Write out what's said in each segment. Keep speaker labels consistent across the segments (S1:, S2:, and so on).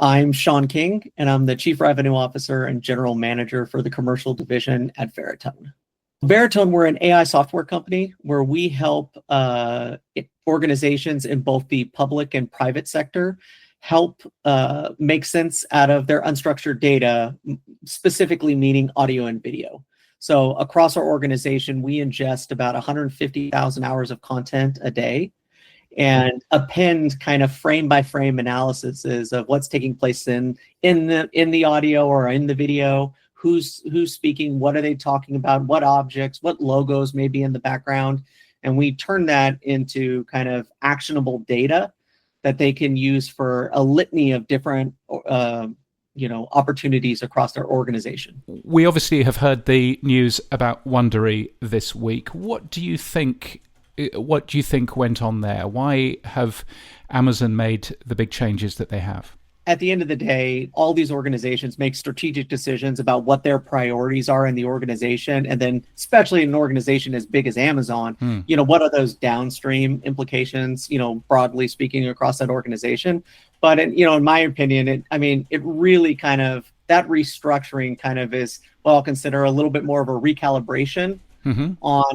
S1: I'm Sean King, and I'm the Chief Revenue Officer and General Manager for the Commercial Division at Veritone. Veritone, we're an AI software company where we help organizations in both the public and private sector help make sense out of their unstructured data, specifically meaning audio and video. So across our organization, we ingest about 150,000 hours of content a day and append kind of frame by frame analyses of what's taking place in the audio or in the video, who's speaking, what are they talking about, what objects, what logos may be in the background, and we turn that into kind of actionable data that they can use for a litany of different opportunities across their organization.
S2: We obviously have heard the news about Wondery this week. What do you think went on there? Why have Amazon made the big changes that they have?
S1: At the end of the day, all these organizations make strategic decisions about what their priorities are in the organization. And then especially in an organization as big as Amazon, what are those downstream implications, broadly speaking across that organization? But, in my opinion, it really kind of, that restructuring kind of is, I'll consider a little bit more of a recalibration on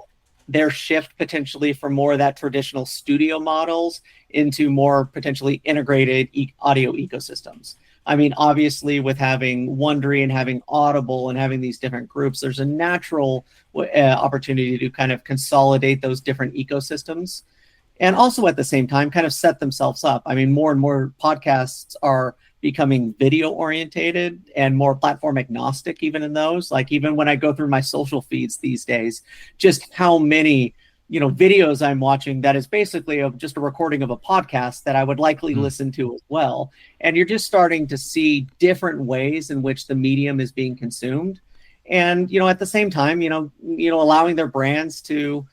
S1: their shift potentially from more of that traditional studio models into more potentially integrated audio ecosystems. Obviously with having Wondery and having Audible and having these different groups, there's a natural opportunity to kind of consolidate those different ecosystems. And also at the same time, kind of set themselves up. More and more podcasts are becoming video orientated and more platform agnostic, even in those. Like even when I go through my social feeds these days, just how many videos I'm watching that is basically just a recording of a podcast that I would likely listen to as well. And you're just starting to see different ways in which the medium is being consumed. And, at the same time, allowing their brands to,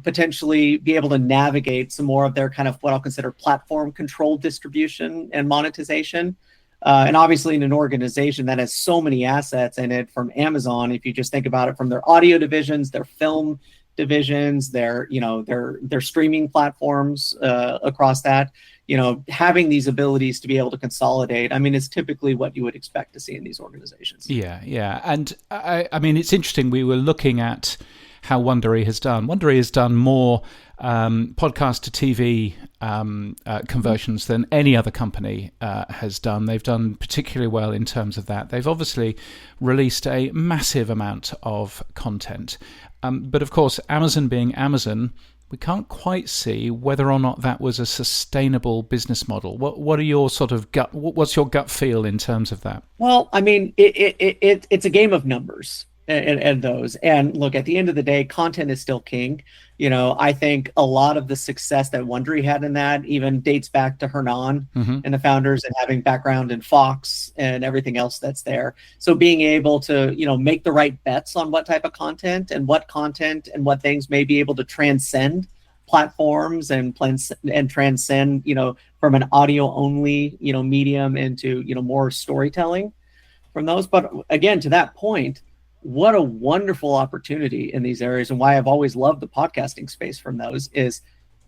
S1: potentially be able to navigate some more of their kind of what I'll consider platform controlled distribution and monetization. And obviously in an organization that has so many assets in it from Amazon, if you just think about it from their audio divisions, their film divisions, their streaming platforms across that, having these abilities to be able to consolidate, is typically what you would expect to see in these organizations.
S2: Yeah. And it's interesting. We were looking at how Wondery has done. Wondery has done more podcast to TV conversions than any other company has done. They've done particularly well in terms of that. They've obviously released a massive amount of content. But of course, Amazon being Amazon, we can't quite see whether or not that was a sustainable business model. What are your sort of what's your gut feel in terms of that?
S1: Well, it's a game of numbers. And those. And look, at the end of the day, content is still king. I think a lot of the success that Wondery had in that even dates back to Hernan and the founders and having background in Fox and everything else that's there. So being able to, make the right bets on what type of content and what things may be able to transcend platforms and transcend, from an audio only, medium into, more storytelling from those. But again, to that point, what a wonderful opportunity in these areas, and why I've always loved the podcasting space from those is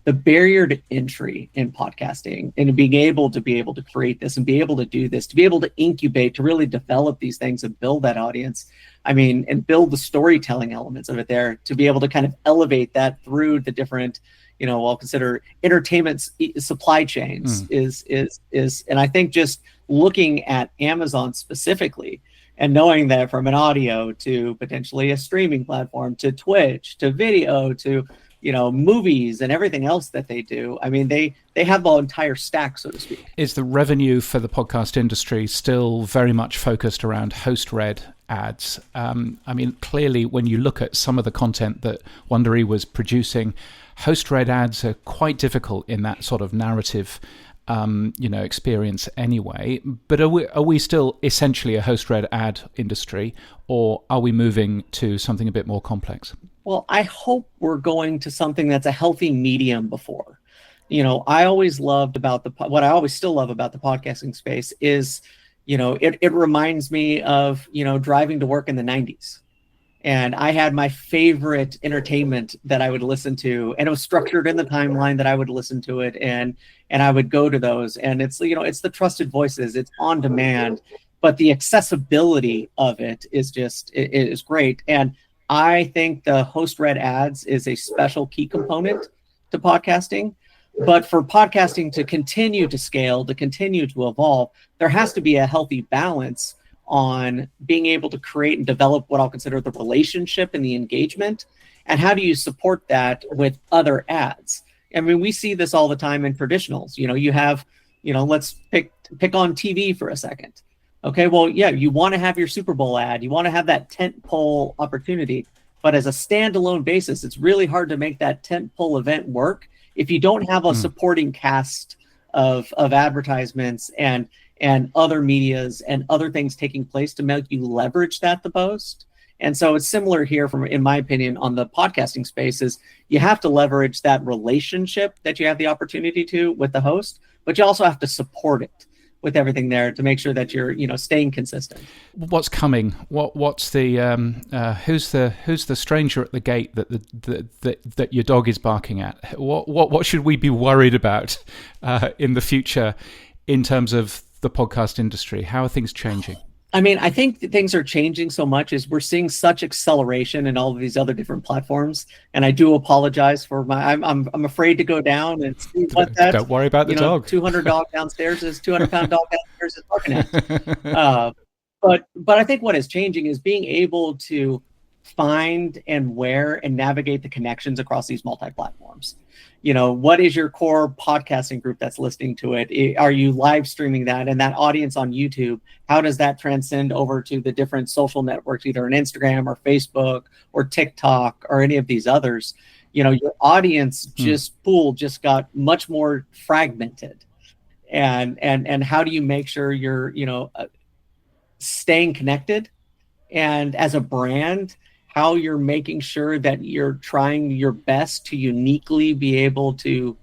S1: the barrier to entry in podcasting and being able to create this and be able to do this, to be able to incubate, to really develop these things and build that audience. And build the storytelling elements of it there, to be able to kind of elevate that through the different, I'll consider entertainment supply chains is, and I think just looking at Amazon specifically, and knowing that from an audio to potentially a streaming platform to Twitch to video to movies and everything else that they do, they have the entire stack, so to speak.
S2: Is the revenue for the podcast industry still very much focused around host-read ads? Clearly, when you look at some of the content that Wondery was producing, host-read ads are quite difficult in that sort of narrative experience anyway. But are we still essentially a host-read ad industry, or are we moving to something a bit more complex?
S1: Well, I hope we're going to something that's a healthy medium before. I always loved about what I always still love about the podcasting space is, it reminds me of, driving to work in the 90s. and I had my favorite entertainment that I would listen to, and it was structured in the timeline that I would listen to it, and I would go to those. And it's, it's the trusted voices, it's on demand, but the accessibility of it is just, it is great. And I think the host read ads is a special key component to podcasting. But for podcasting to continue to scale, to continue to evolve, there has to be a healthy balance on being able to create and develop what I'll consider the relationship and the engagement. And how do you support that with other ads? I mean, we see this all the time in traditionals. You have, let's pick on TV for a second. Okay, well, yeah, you want to have your Super Bowl ad, you want to have that tent pole opportunity, but as a standalone basis, it's really hard to make that tent pole event work if you don't have a supporting cast of advertisements and other medias and other things taking place to make you leverage that the most. And so it's similar here in my opinion, on the podcasting space, is you have to leverage that relationship that you have the opportunity to with the host, but you also have to support it with everything there to make sure that you're, staying consistent.
S2: What's coming? What's the who's the stranger at the gate that your dog is barking at? What should we be worried about in the future in terms of the podcast industry? How are things changing?
S1: I mean, I think things are changing so much as we're seeing such acceleration in all of these other different platforms. And I do apologize for I'm afraid to go down and see what that.
S2: Don't worry about the dog.
S1: 200 dog downstairs is 200-pound dog downstairs is barking at. But I think what is changing is being able to find and where and navigate the connections across these multi-platforms. What is your core podcasting group that's listening to it? Are you live streaming that? And that audience on YouTube, how does that transcend over to the different social networks, either on Instagram or Facebook or TikTok or any of these others? Your audience pool just got much more fragmented. And how do you make sure you're, staying connected? And as a brand, how you're making sure that you're trying your best to uniquely be able to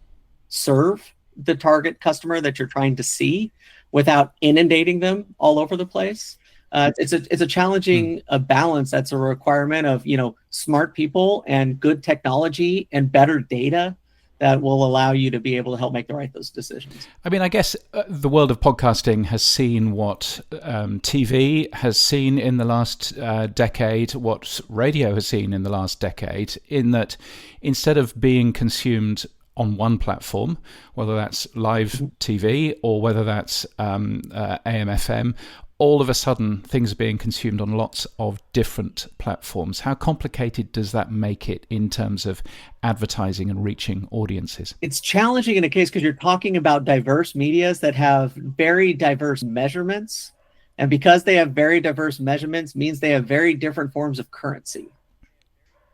S1: serve the target customer that you're trying to see without inundating them all over the place. It's a challenging balance. That's a requirement of, smart people and good technology and better data that will allow you to be able to help make those decisions.
S2: I mean, I guess the world of podcasting has seen what TV has seen in the last decade, what radio has seen in the last decade, in that instead of being consumed on one platform, whether that's live TV or whether that's AM/FM, all of a sudden things are being consumed on lots of different platforms. How complicated does that make it in terms of advertising and reaching audiences?
S1: It's challenging in a case because you're talking about diverse medias that have very diverse measurements. And because they have very diverse measurements means they have very different forms of currency.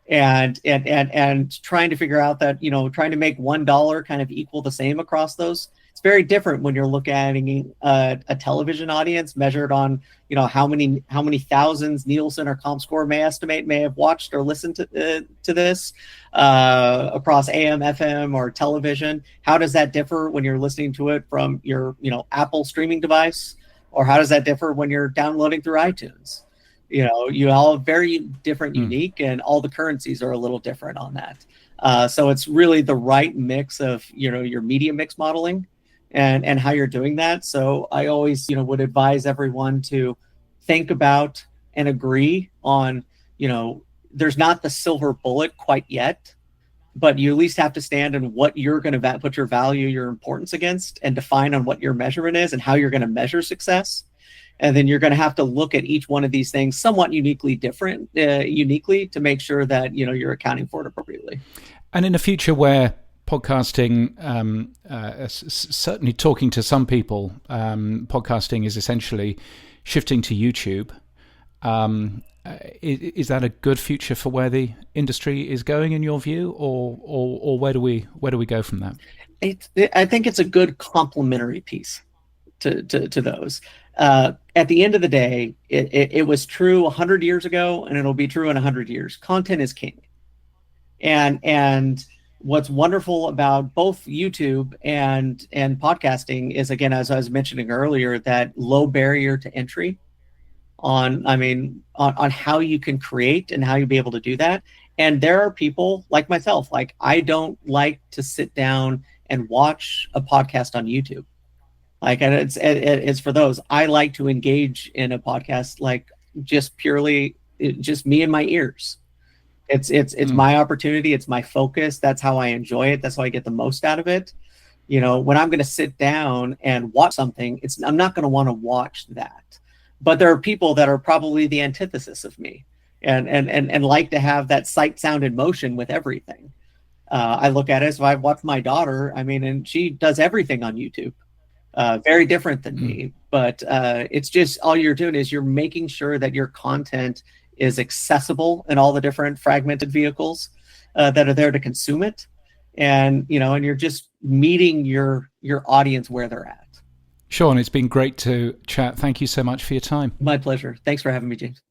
S1: And trying to figure out that, trying to make $1 kind of equal the same across those. It's very different when you're looking at a television audience measured on, how many thousands Nielsen or ComScore may have watched or listened to this across AM, FM, or television. How does that differ when you're listening to it from your, Apple streaming device, or how does that differ when you're downloading through iTunes? You all have very different, unique, and all the currencies are a little different on that. So it's really the right mix of, your media mix modeling and how you're doing that. So I always, would advise everyone to think about and agree on, there's not the silver bullet quite yet, but you at least have to stand on what you're going to put your value, your importance against, and define on what your measurement is and how you're going to measure success. And then you're going to have to look at each one of these things somewhat uniquely to make sure that, you're accounting for it appropriately.
S2: And in a future where podcasting, certainly talking to some people, podcasting is essentially shifting to YouTube. Is that a good future for where the industry is going in your view, or where do we go from that?
S1: I think it's a good complementary piece to those. At the end of the day, it was true 100 years ago, and it'll be true in 100 years. Content is king. And what's wonderful about both YouTube and podcasting is, again, as I was mentioning earlier, that low barrier to entry. on, I mean, on how you can create and how you'll be able to do that. And there are people like myself, like I don't like to sit down and watch a podcast on YouTube. Like, and it's for those. I like to engage in a podcast, like just purely just me and my ears. It's my opportunity. It's my focus. That's how I enjoy it. That's how I get the most out of it. You know, when I'm going to sit down and watch something, I'm not going to want to watch that. But there are people that are probably the antithesis of me, and like to have that sight, sound, and motion with everything. I look at it as if I watch my daughter. I mean, and she does everything on YouTube. Very different than me, but it's just all you're doing is you're making sure that your content is accessible in all the different fragmented vehicles that are there to consume it, and and you're just meeting your audience where they're at.
S2: Sean, it's been great to chat. Thank you so much for your time.
S1: My pleasure. Thanks for having me, James.